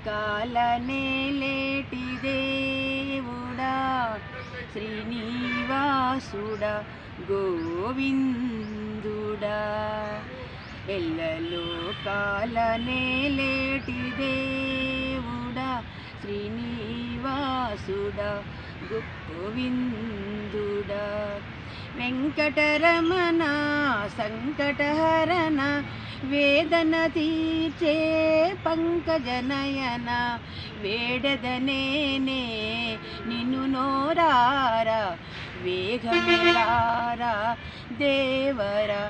కాలనేలేటి దేవుడా శ్రీనివాసుడా గోవిందుడా ఎల్లలో కాలనేలేటి దేవుడా శ్రీనివాసుడా గోవిందుడా వెంకటరమణ సంకటహరణ వేదన తీర్చే పంకజనయన వేడదనేనే నిన్ను నోరారా వేగమేరారా దేవరా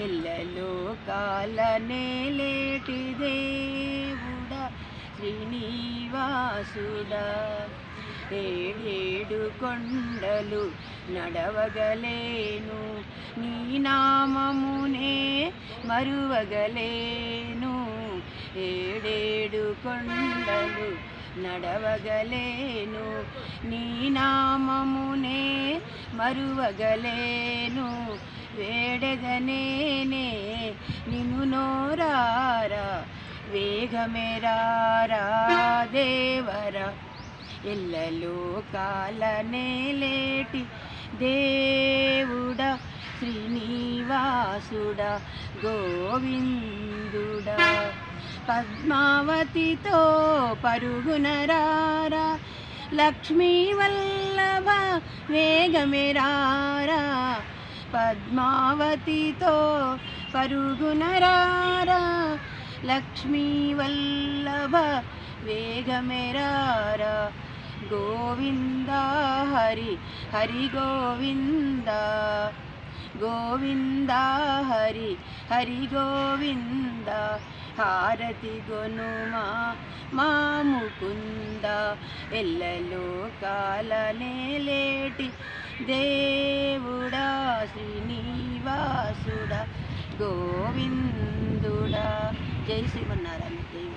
ఎల్లలో కాలనేలేటి దేవుడా శ్రీనివాసుడా ఏడేడు కొండలు నడవగలేను నీ నామమునే మరువగలేను ఏడేడు కొండలు నడవగలేను నీ నామమునే మరువగలేను వేడగనేనే నిన్ను నోరారా వేగమేరారా దేవరా ఎల్లలో కాలనేలేటి దేవుడా శ్రీనివాసుడా గోవిందుడా పద్మావతితో పరుగునరారా లక్ష్మీ వల్లభ వేగమేరారా పద్మావతితో పరుగునరారా లక్ష్మీ వల్లభ వేగమేరారా గోవింద హరి హరి గోవింద గోవింద హరి హరి గోవింద హారతి గొనుమా మా ముకుంద ఎల్లలో కాలనేలేటి దేవుడా శ్రీనివాసుడా గోవిందుడా జై శ్రీమన్నారాయణ.